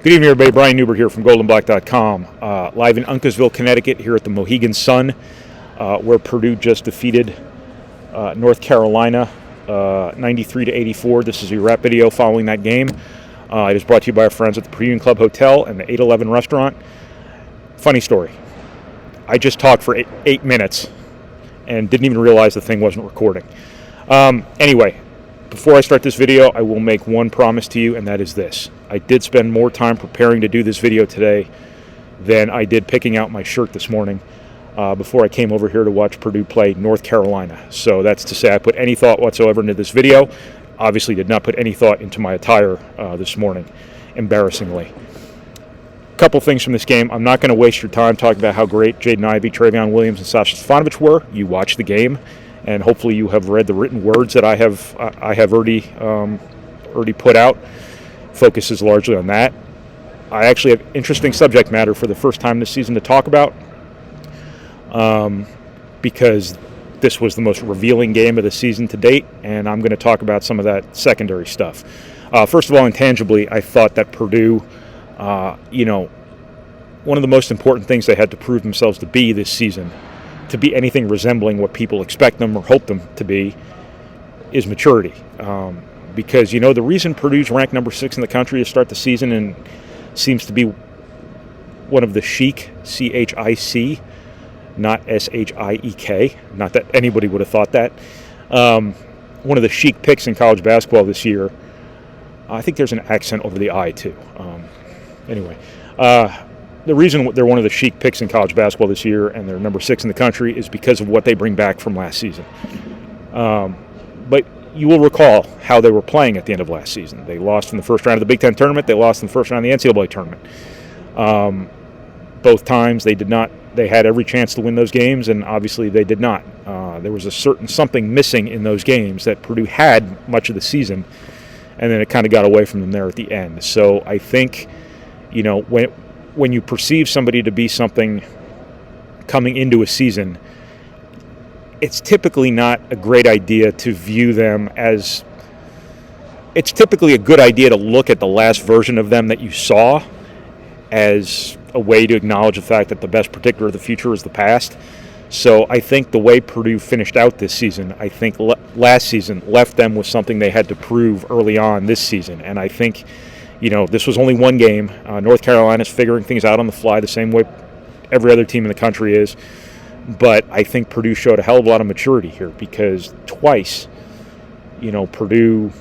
Good evening, everybody. Brian Neubert here from goldenblack.com. Live in Uncasville, Connecticut, here at the Mohegan Sun, where Purdue just defeated North Carolina 93-84. This is a wrap video following that game. It is brought to you by our friends at the Purdue Club Hotel and the 811 restaurant. Funny story. I just talked for eight minutes and didn't even realize the thing wasn't recording. Anyway, before I start this video, I will make one promise to you, and that is this. I did spend more time preparing to do this video today than I did picking out my shirt this morning before I came over here to watch Purdue play North Carolina. So that's to say I put any thought whatsoever into this video. Obviously did not put any thought into my attire this morning, embarrassingly. A couple things from this game. I'm not going to waste your time talking about how great Jaden Ivey, Travion Williams, and Sasha Stefanovic were. You watched the game, and hopefully you have read the written words that I have already put out. Focus is largely on that. I actually have interesting subject matter for the first time this season to talk about, because this was the most revealing game of the season to date, and I'm going to talk about some of that secondary stuff. First of all, intangibly, I thought that Purdue, one of the most important things they had to prove themselves to be this season, to be anything resembling what people expect them or hope them to be, is maturity. Because, the reason Purdue's ranked number 6 in the country to start the season and seems to be one of the chic, C-H-I-C, not S-H-I-E-K, not that anybody would have thought that, one of the chic picks in college basketball this year. I think there's an accent over the I, too. The reason they're one of the chic picks in college basketball this year and they're number 6 in the country is because of what they bring back from last season. But you will recall how they were playing at the end of last season. They lost in the first round of the Big Ten tournament. They lost in the first round of the NCAA tournament. Both times they had every chance to win those games, and obviously they did not. There was a certain something missing in those games that Purdue had much of the season, and then it kind of got away from them there at the end. So I think, when you perceive somebody to be something coming into a season, it's typically not a great idea to view them as, it's typically a good idea to look at the last version of them that you saw as a way to acknowledge the fact that the best predictor of the future is the past. So I think the way Purdue finished out this season, I think last season left them with something they had to prove early on this season. And I think, this was only one game. North Carolina's figuring things out on the fly the same way every other team in the country is. But I think Purdue showed a hell of a lot of maturity here because twice, Purdue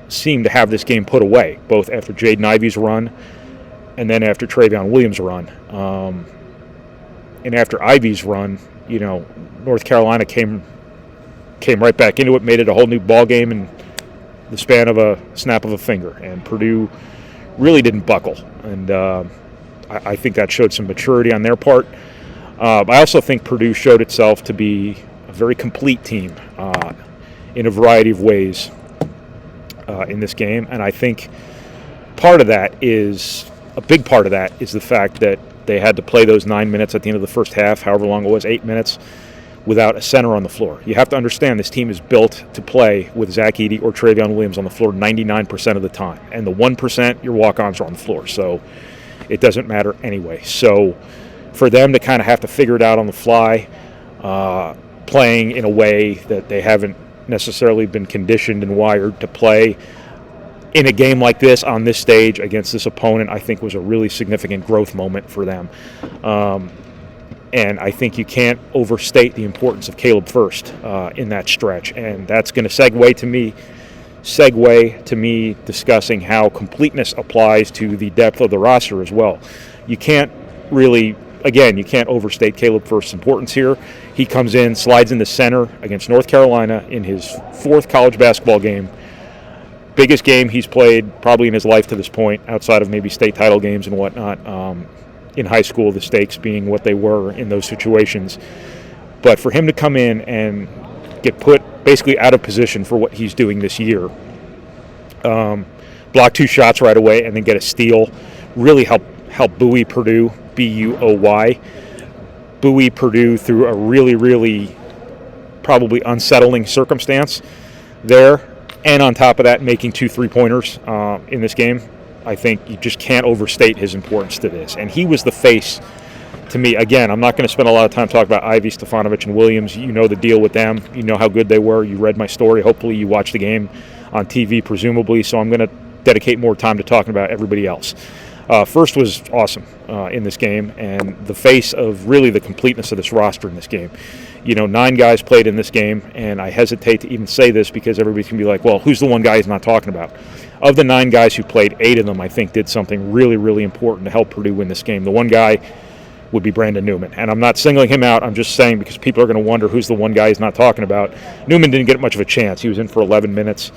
seemed to have this game put away, both after Jaden Ivey's run and then after Travion Williams' run. And after Ivey's run, North Carolina came right back into it, made it a whole new ball game in the span of a snap of a finger. And Purdue really didn't buckle. And I think that showed some maturity on their part. I also think Purdue showed itself to be a very complete team in a variety of ways in this game. And I think a big part of that is the fact that they had to play those 9 minutes at the end of the first half, however long it was, 8 minutes, without a center on the floor. You have to understand this team is built to play with Zach Edey or Travion Williams on the floor 99% of the time. And the 1%, your walk-ons are on the floor. So it doesn't matter anyway. So for them to kind of have to figure it out on the fly, playing in a way that they haven't necessarily been conditioned and wired to play in a game like this on this stage against this opponent, I think was a really significant growth moment for them. And I think you can't overstate the importance of Caleb Furst in that stretch. And that's going to segue to me discussing how completeness applies to the depth of the roster as well. You can't overstate Caleb Furst's importance here. He comes in, slides in the center against North Carolina in his 4th college basketball game. Biggest game he's played probably in his life to this point, outside of maybe state title games and whatnot. In high school, the stakes being what they were in those situations. But for him to come in and get put basically out of position for what he's doing this year, block 2 shots right away and then get a steal, really help buoy Purdue, B-U-O-Y, buoy Purdue through a really, really probably unsettling circumstance there. And on top of that, making 2 3-pointers in this game. I think you just can't overstate his importance to this. And he was the face, to me. Again, I'm not going to spend a lot of time talking about Ivey, Stefanovic, and Williams. You know the deal with them. You know how good they were. You read my story. Hopefully you watched the game on TV, presumably. So I'm going to dedicate more time to talking about everybody else. Furst was awesome in this game, and the face of really the completeness of this roster in this game. 9 guys played in this game, and I hesitate to even say this because everybody's going to be like, well, who's the one guy he's not talking about? Of the 9 guys who played, 8 of them, I think, did something really, really important to help Purdue win this game. The one guy would be Brandon Newman, and I'm not singling him out. I'm just saying because people are going to wonder who's the one guy he's not talking about. Newman didn't get much of a chance. He was in for 11 minutes.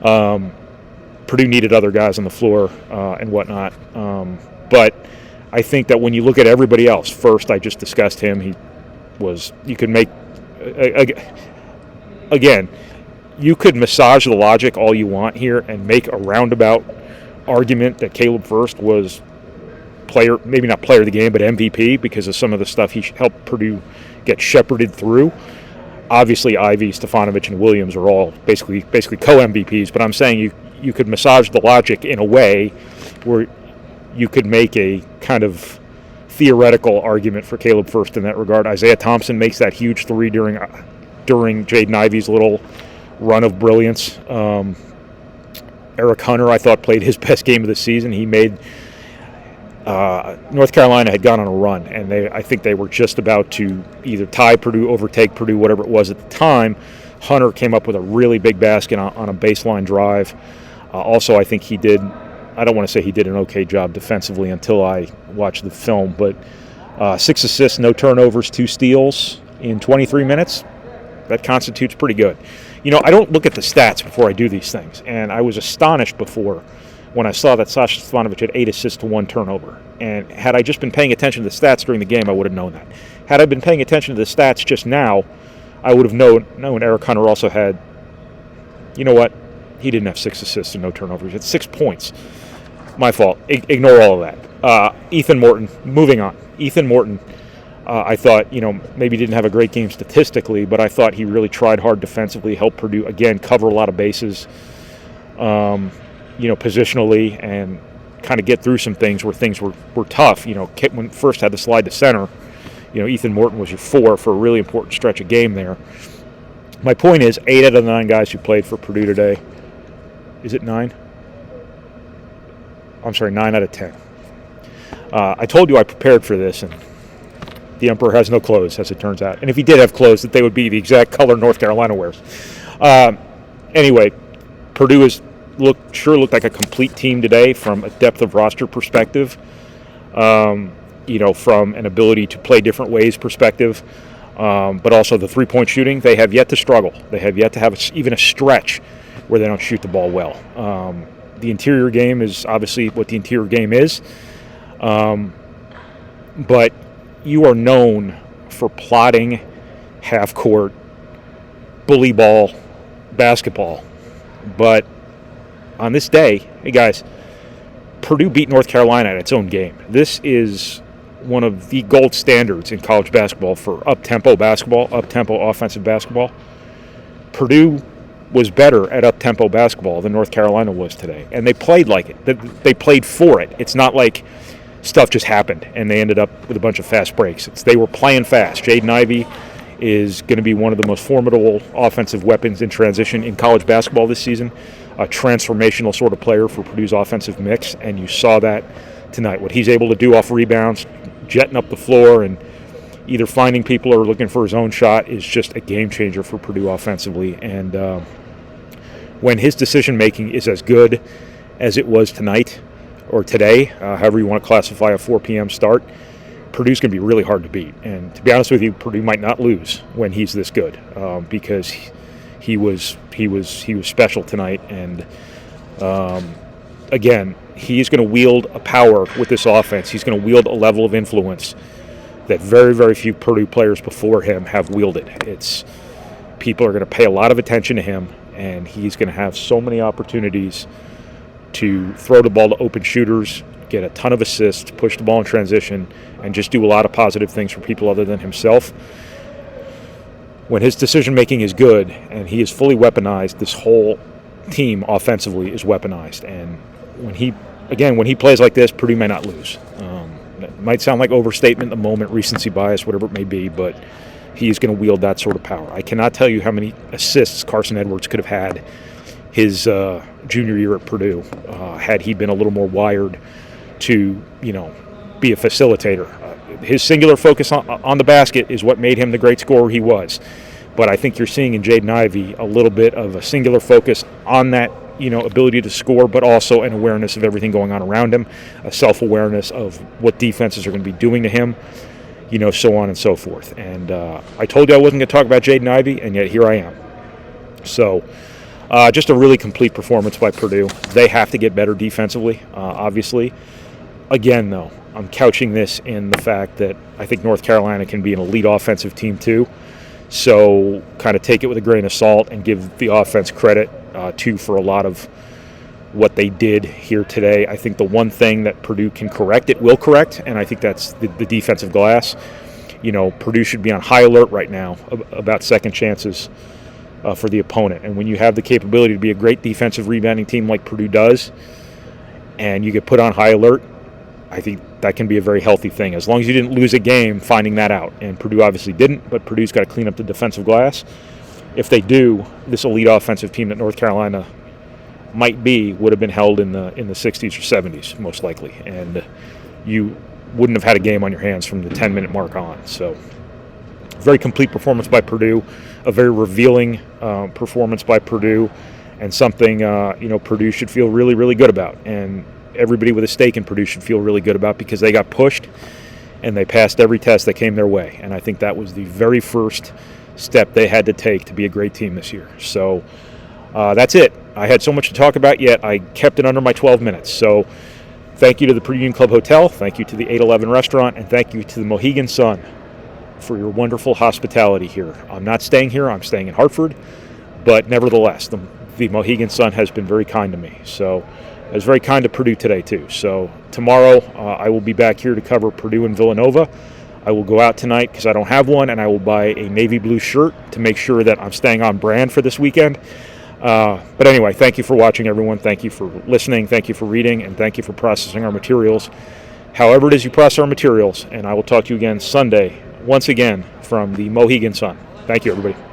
Purdue needed other guys on the floor and whatnot. But I think that when you look at everybody else, Furst, I just discussed him. You could make, again, you could massage the logic all you want here and make a roundabout argument that Caleb Furst was maybe not player of the game, but MVP because of some of the stuff he helped Purdue get shepherded through. Obviously, Ivey, Stefanovic, and Williams are all basically co-MVPs, but I'm saying you could massage the logic in a way where you could make a kind of theoretical argument for Caleb Furst in that regard. Isaiah Thompson makes that huge 3 during Jaden Ivey's little run of brilliance. Eric Hunter, I thought, played his best game of the season. He made North Carolina had gone on a run, and I think they were just about to either tie Purdue, overtake Purdue, whatever it was at the time. Hunter came up with a really big basket on a baseline drive. Also, I think I don't want to say he did an okay job defensively until I watched the film, but 6 assists, no turnovers, 2 steals in 23 minutes. That constitutes pretty good. I don't look at the stats before I do these things, and I was astonished before when I saw that Sasha Stefanovic had 8 assists to 1 turnover. And had I just been paying attention to the stats during the game, I would have known that. Had I been paying attention to the stats just now, I would have known Eric Hunter also had, you know what? He didn't have 6 assists and no turnovers. He had 6 points. My fault. Ignore all of that. Ethan Morton, moving on. Ethan Morton, I thought, maybe didn't have a great game statistically, but I thought he really tried hard defensively, helped Purdue, again, cover a lot of bases. Positionally and kind of get through some things where things were tough. When Furst had the slide to center, Ethan Morton was your 4 for a really important stretch of game there. My point is, 8 out of the 9 guys who played for Purdue today, is it 9? I'm sorry, 9 out of 10. I told you I prepared for this, and the Emperor has no clothes, as it turns out. And if he did have clothes, that they would be the exact color North Carolina wears. Anyway, Purdue looked like a complete team today from a depth of roster perspective, from an ability to play different ways perspective, but also the three-point shooting. They have yet to struggle. They have yet to have even a stretch where they don't shoot the ball well. The interior game is obviously what the interior game is, but you are known for plotting half-court bully ball basketball, but on this day, hey guys, Purdue beat North Carolina at its own game. This is one of the gold standards in college basketball for up-tempo basketball, up-tempo offensive basketball. Purdue was better at up-tempo basketball than North Carolina was today, and they played like it. They played for it. It's not like stuff just happened and they ended up with a bunch of fast breaks. They were playing fast. Jaden Ivey is going to be one of the most formidable offensive weapons in transition in college basketball this season. A transformational sort of player for Purdue's offensive mix, and you saw that tonight. What he's able to do off rebounds, jetting up the floor, and either finding people or looking for his own shot is just a game changer for Purdue offensively. And when his decision-making is as good as it was tonight or today, however you want to classify a 4 p.m. start, Purdue's going to be really hard to beat. And to be honest with you, Purdue might not lose when he's this good because he was special tonight. And again, he's going to wield a power with this offense. He's going to wield a level of influence that very, very few Purdue players before him have wielded. People are going to pay a lot of attention to him, and he's going to have so many opportunities to throw the ball to open shooters, get a ton of assists, push the ball in transition, and just do a lot of positive things for people other than himself. When his decision-making is good and he is fully weaponized, this whole team offensively is weaponized. And when he again, when he plays like this, Purdue may not lose. It might sound like overstatement in the moment, recency bias, whatever it may be, but he's going to wield that sort of power. I cannot tell you how many assists Carson Edwards could have had his junior year at Purdue had he been a little more wired to, be a facilitator. His singular focus on the basket is what made him the great scorer he was. But I think you're seeing in Jaden Ivey a little bit of a singular focus on that, ability to score, but also an awareness of everything going on around him, a self-awareness of what defenses are going to be doing to him, so on and so forth. And I told you I wasn't going to talk about Jaden Ivey, and yet here I am. So just a really complete performance by Purdue. They have to get better defensively, obviously. Again, though, I'm couching this in the fact that I think North Carolina can be an elite offensive team too. So kind of take it with a grain of salt and give the offense credit too for a lot of what they did here today. I think the one thing that Purdue can correct, it will correct, and I think that's the defensive glass. Purdue should be on high alert right now about second chances for the opponent. And when you have the capability to be a great defensive rebounding team like Purdue does, and you get put on high alert, I think that can be a very healthy thing, as long as you didn't lose a game finding that out. And Purdue obviously didn't, but Purdue's got to clean up the defensive glass. If they do, this elite offensive team that North Carolina might be would have been held in the 60s or 70s, most likely. And you wouldn't have had a game on your hands from the 10-minute mark on. So very complete performance by Purdue, a very revealing performance by Purdue, and something Purdue should feel really, really good about. And everybody with a stake in Purdue should feel really good about, because they got pushed and they passed every test that came their way. And I think that was the very first step they had to take to be a great team this year. So that's it. I had so much to talk about, yet I kept it under my 12 minutes. So thank you to the Purdue Union Club Hotel, thank you to the 811 Restaurant, and thank you to the Mohegan Sun for your wonderful hospitality here. I'm not staying here. I'm staying in Hartford. But nevertheless, the Mohegan Sun has been very kind to me. So I was very kind to Purdue today, too. So tomorrow I will be back here to cover Purdue and Villanova. I will go out tonight because I don't have one, and I will buy a navy blue shirt to make sure that I'm staying on brand for this weekend. But anyway, thank you for watching, everyone. Thank you for listening. Thank you for reading, and thank you for processing our materials. However it is you process our materials, and I will talk to you again Sunday, once again, from the Mohegan Sun. Thank you, everybody.